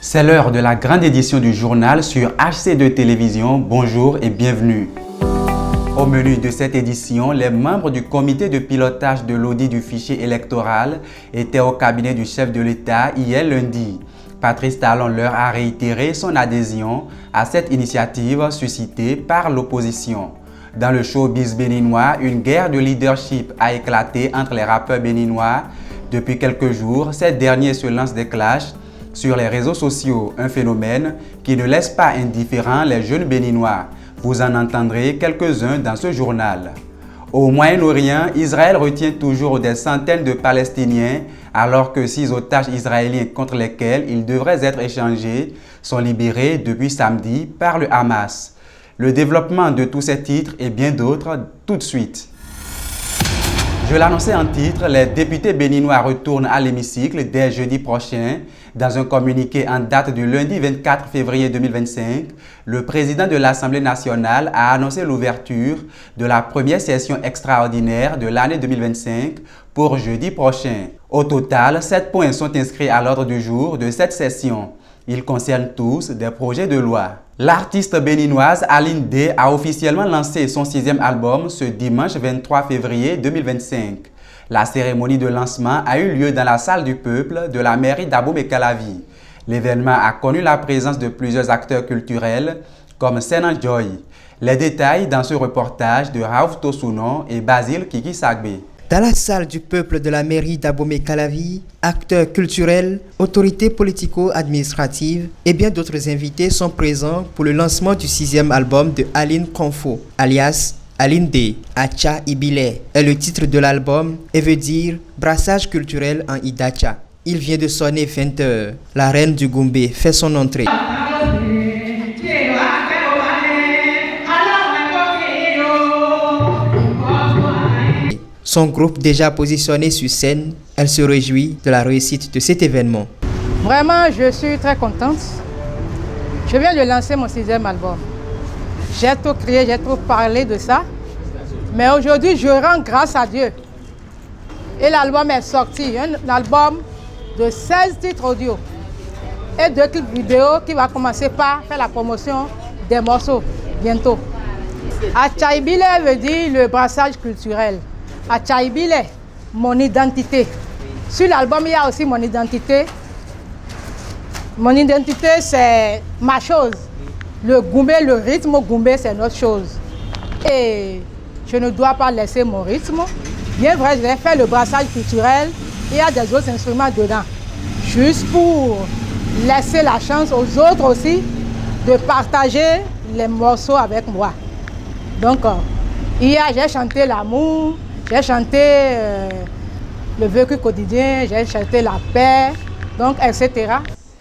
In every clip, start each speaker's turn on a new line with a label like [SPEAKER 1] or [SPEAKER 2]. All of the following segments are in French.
[SPEAKER 1] C'est l'heure de la grande édition du journal sur HC2 Télévision. Bonjour et bienvenue. Au menu de cette édition, les membres du comité de pilotage de l'audit du fichier électoral étaient au cabinet du chef de l'État hier lundi. Patrice Talon leur a réitéré son adhésion à cette initiative suscitée par l'opposition. Dans le showbiz béninois, une guerre de leadership a éclaté entre les rappeurs béninois. Depuis quelques jours, ces derniers se lancent des clashs sur les réseaux sociaux, un phénomène qui ne laisse pas indifférents les jeunes béninois. Vous en entendrez quelques-uns dans ce journal. Au Moyen-Orient, Israël retient toujours des centaines de Palestiniens alors que 6 otages israéliens contre lesquels ils devraient être échangés sont libérés depuis samedi par le Hamas. Le développement de tous ces titres et bien d'autres tout de suite. Je l'annonçais en titre, les députés béninois retournent à l'hémicycle dès jeudi prochain. Dans un communiqué en date du lundi 24 février 2025, le président de l'Assemblée nationale a annoncé l'ouverture de la première session extraordinaire de l'année 2025 pour jeudi prochain. Au total, 7 points sont inscrits à l'ordre du jour de cette session. Ils concernent tous des projets de loi. L'artiste béninoise Aline D a officiellement lancé son 6e album ce dimanche 23 février 2025. La cérémonie de lancement a eu lieu dans la salle du peuple de la mairie d'Abomey-Calavi. L'événement a connu la présence de plusieurs acteurs culturels comme Senan Joy. Les détails dans ce reportage de Raouf Tosunon et Basile Kiki Sagbe.
[SPEAKER 2] Dans la salle du peuple de la mairie d'Abomey-Calavi, acteurs culturels, autorités politico-administratives et bien d'autres invités sont présents pour le lancement du 6e album de Aline Konfo, alias Aline D. Acha Ibile est le titre de l'album et veut dire brassage culturel en Idacha. Il vient de sonner 20h. La reine du Goumbé fait son entrée. Son groupe déjà positionné sur scène, elle se réjouit de la réussite de cet événement.
[SPEAKER 3] Vraiment, je suis très contente. Je viens de lancer mon 6e album. J'ai trop crié, j'ai trop parlé de ça. Mais aujourd'hui, je rends grâce à Dieu. Et l'album est sorti, un album de 16 titres audio et 2 clips vidéo qui va commencer par faire la promotion des morceaux bientôt. Achaibile veut dire le brassage culturel. Achaibile, mon identité. Sur l'album, il y a aussi mon identité. Mon identité, c'est ma chose. Le Goumbé, le rythme Goumbé, c'est notre chose. Et je ne dois pas laisser mon rythme. Bien vrai, je vais faire le brassage culturel. Il y a des autres instruments dedans. Juste pour laisser la chance aux autres aussi de partager les morceaux avec moi. Donc, hier, j'ai chanté l'amour. J'ai chanté le vécu quotidien, j'ai chanté la paix, donc etc.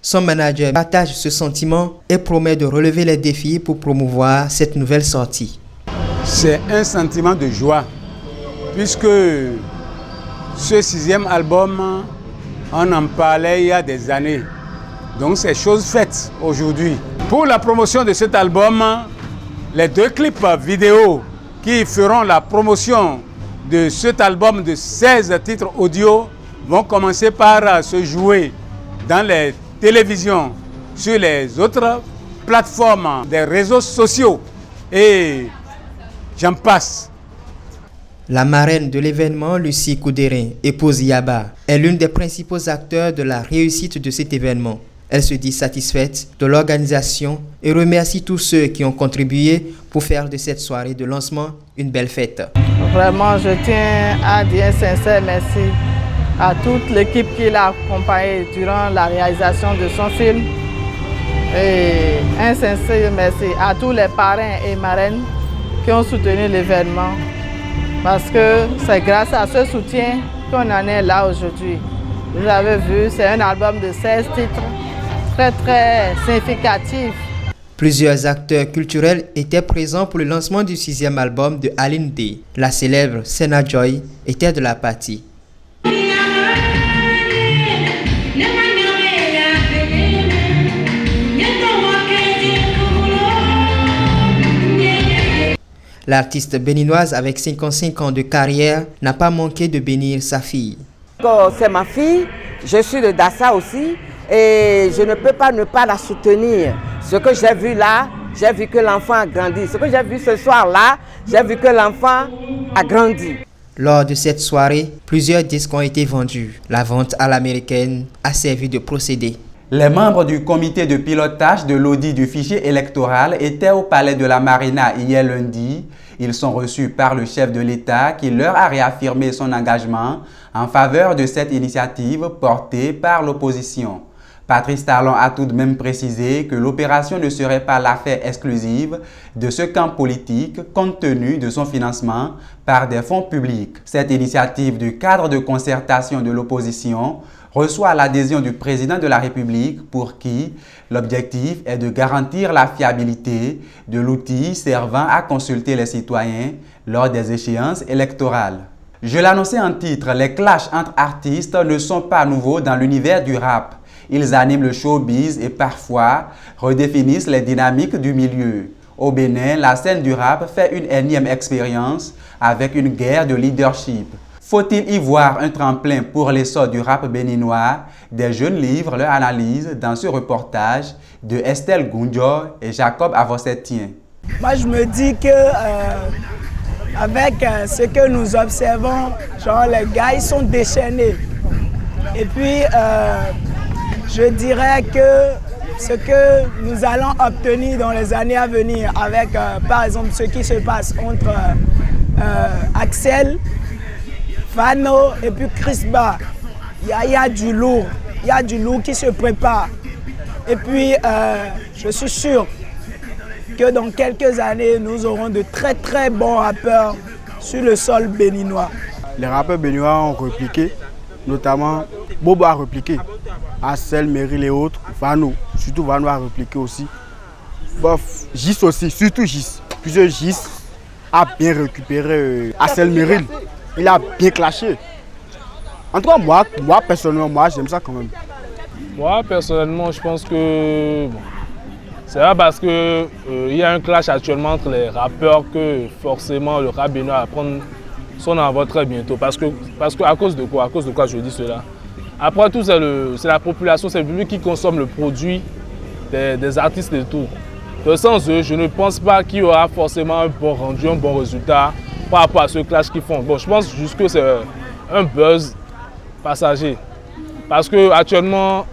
[SPEAKER 2] Son manager partage ce sentiment et promet de relever les défis pour promouvoir cette nouvelle sortie.
[SPEAKER 4] C'est un sentiment de joie, puisque ce 6e album, on en parlait il y a des années. Donc c'est chose faite aujourd'hui. Pour la promotion de cet album, les 2 clips vidéo qui feront la promotion de cet album de 16 titres audio vont commencer par se jouer dans les télévisions, sur les autres plateformes des réseaux sociaux et j'en passe.
[SPEAKER 2] La marraine de l'événement, Lucie Koudérin, épouse Yaba, est l'une des principaux acteurs de la réussite de cet événement. Elle se dit satisfaite de l'organisation et remercie tous ceux qui ont contribué pour faire de cette soirée de lancement une belle fête.
[SPEAKER 5] Vraiment, je tiens à dire un sincère merci à toute l'équipe qui l'a accompagné durant la réalisation de son film. Et un sincère merci à tous les parrains et marraines qui ont soutenu l'événement. Parce que c'est grâce à ce soutien qu'on en est là aujourd'hui. Vous avez vu, c'est un album de 16 titres. Très significatif.
[SPEAKER 2] Plusieurs acteurs culturels étaient présents pour le lancement du 6e album de Aline D. La célèbre Senan Joy était de la partie. L'artiste béninoise avec 55 ans de carrière n'a pas manqué de bénir sa fille.
[SPEAKER 6] C'est ma fille, je suis de Dassa aussi. et je ne peux pas ne pas la soutenir. Ce que j'ai vu là, j'ai vu que l'enfant a grandi. Ce que j'ai vu ce soir-là, j'ai vu que l'enfant a grandi.
[SPEAKER 2] Lors de cette soirée, plusieurs disques ont été vendus. La vente à l'américaine a servi de procédé.
[SPEAKER 1] Les membres du comité de pilotage de l'audit du fichier électoral étaient au palais de la Marina hier lundi. Ils sont reçus par le chef de l'État qui leur a réaffirmé son engagement en faveur de cette initiative portée par l'opposition. Patrice Talon a tout de même précisé que l'opération ne serait pas l'affaire exclusive de ce camp politique compte tenu de son financement par des fonds publics. Cette initiative du cadre de concertation de l'opposition reçoit l'adhésion du président de la République pour qui l'objectif est de garantir la fiabilité de l'outil servant à consulter les citoyens lors des échéances électorales. Je l'annonçais en titre, les clashs entre artistes ne sont pas nouveaux dans l'univers du rap. Ils animent le showbiz et parfois redéfinissent les dynamiques du milieu. Au Bénin, la scène du rap fait une énième expérience avec une guerre de leadership. Faut-il y voir un tremplin pour l'essor du rap béninois? Des jeunes livrent leur analyse dans ce reportage de Estelle Goundjo et Jacob Avossetien.
[SPEAKER 7] Moi, je me dis que avec ce que nous observons, genre les gars, ils sont déchaînés. Et puis, je dirais que ce que nous allons obtenir dans les années à venir avec, par exemple, ce qui se passe entre Axel, Fano et puis Chris Ba, il y a du lourd. Il y a du lourd qui se prépare. Et puis, je suis sûr que dans quelques années, nous aurons de très très bons rappeurs sur le sol béninois.
[SPEAKER 8] Les rappeurs béninois ont répliqué, notamment Bobo a répliqué, Axel, Meryl et autres, Vano, surtout Vano a répliqué aussi. Bof, Gis aussi, surtout Gis. Plusieurs Gis a bien récupéré Axel Meryl. Il a bien clashé. En tout cas, moi personnellement, j'aime ça quand même.
[SPEAKER 9] Moi, personnellement, je pense que c'est pas parce qu'il y a un clash actuellement entre les rappeurs que forcément le rap béninois va prendre son envol très bientôt. Parce que à cause de quoi je dis cela? Après tout, c'est la population, c'est le public qui consomme le produit des artistes et tout. Donc, sans eux, je ne pense pas qu'il y aura forcément un bon rendu, un bon résultat par rapport à ce clash qu'ils font. Bon, je pense juste que c'est un buzz passager. Parce que actuellement,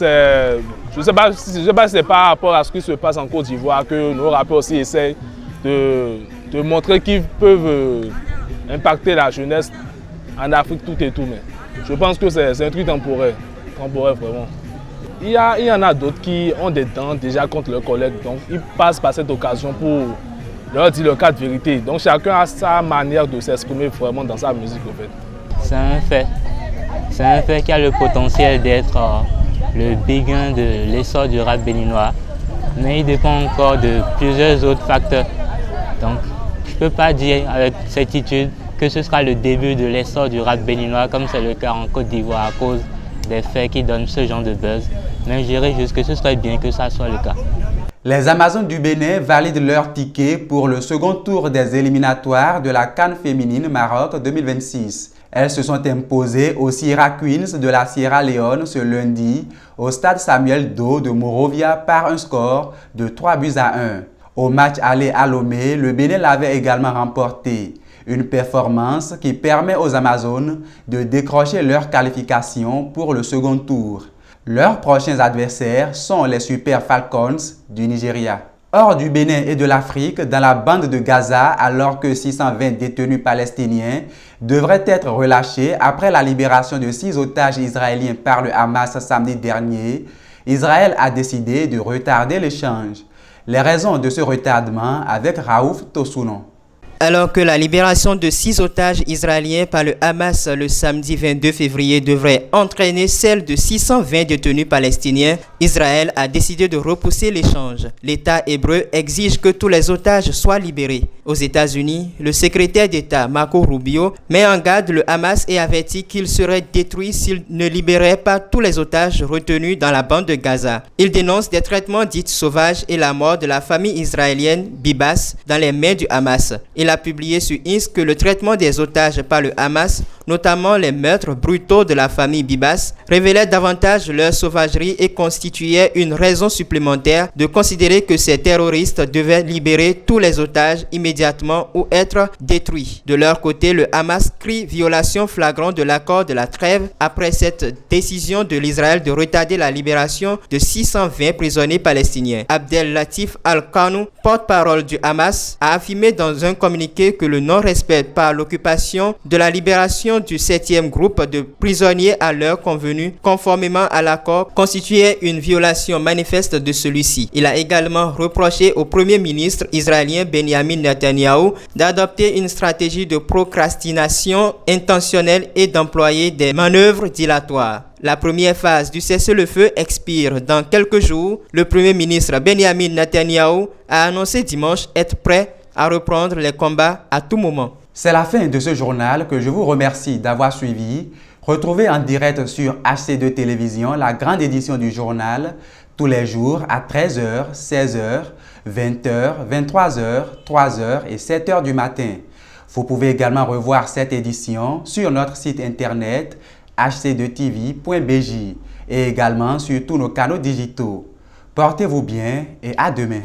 [SPEAKER 9] je ne sais pas si c'est par rapport à ce qui se passe en Côte d'Ivoire que nos rappeurs aussi essayent de montrer qu'ils peuvent impacter la jeunesse en Afrique tout et tout. Mais je pense que c'est un truc temporaire vraiment. Il y en a d'autres qui ont des dents déjà contre leurs collègues, donc ils passent par cette occasion pour leur dire le cas de vérité. Donc chacun a sa manière de s'exprimer vraiment dans sa musique en fait.
[SPEAKER 10] C'est un fait. C'est un fait qui a le potentiel d'être le béguin de l'essor du rap béninois, mais il dépend encore de plusieurs autres facteurs. Donc je ne peux pas dire avec certitude que ce sera le début de l'essor du rap béninois comme c'est le cas en Côte d'Ivoire à cause des faits qui donnent ce genre de buzz, mais je dirais juste que ce serait bien que ça soit le cas.
[SPEAKER 1] Les Amazones du Bénin valident leur ticket pour le second tour des éliminatoires de la CAN féminine Maroc 2026. Elles se sont imposées aux Sierra Queens de la Sierra Leone ce lundi au stade Samuel Doe de Monrovia par un score de 3-1. Au match aller à Lomé, le Bénin l'avait également remporté. Une performance qui permet aux Amazones de décrocher leur qualification pour le second tour. Leurs prochains adversaires sont les Super Falcons du Nigeria. Hors du Bénin et de l'Afrique, dans la bande de Gaza, alors que 620 détenus palestiniens devraient être relâchés après la libération de 6 otages israéliens par le Hamas samedi dernier, Israël a décidé de retarder l'échange. Les raisons de ce retardement avec Raouf Tosunon.
[SPEAKER 2] Alors que la libération de 6 otages israéliens par le Hamas le samedi 22 février devrait entraîner celle de 620 détenus palestiniens, Israël a décidé de repousser l'échange. L'État hébreu exige que tous les otages soient libérés. Aux États-Unis, le secrétaire d'État Marco Rubio met en garde le Hamas et avertit qu'il serait détruit s'il ne libérait pas tous les otages retenus dans la bande de Gaza. Il dénonce des traitements dits sauvages et la mort de la famille israélienne Bibas dans les mains du Hamas. Il a publié sur X que le traitement des otages par le Hamas notamment les meurtres brutaux de la famille Bibas, révélaient davantage leur sauvagerie et constituaient une raison supplémentaire de considérer que ces terroristes devaient libérer tous les otages immédiatement ou être détruits. De leur côté, le Hamas crie violation flagrante de l'accord de la trêve après cette décision de l'Israël de retarder la libération de 620 prisonniers palestiniens. Abdel Latif Al-Qanou, porte-parole du Hamas, a affirmé dans un communiqué que le non-respect par l'occupation de la libération du 7e groupe de prisonniers à l'heure convenue, conformément à l'accord, constituait une violation manifeste de celui-ci. Il a également reproché au Premier ministre israélien Benjamin Netanyahu d'adopter une stratégie de procrastination intentionnelle et d'employer des manœuvres dilatoires. La première phase du cessez-le-feu expire dans quelques jours. Le Premier ministre Benjamin Netanyahu a annoncé dimanche être prêt à reprendre les combats à tout moment.
[SPEAKER 1] C'est la fin de ce journal que je vous remercie d'avoir suivi. Retrouvez en direct sur HC2 Télévision la grande édition du journal tous les jours à 13h, 16h, 20h, 23h, 3h et 7h du matin. Vous pouvez également revoir cette édition sur notre site internet hc2tv.bj et également sur tous nos canaux digitaux. Portez-vous bien et à demain.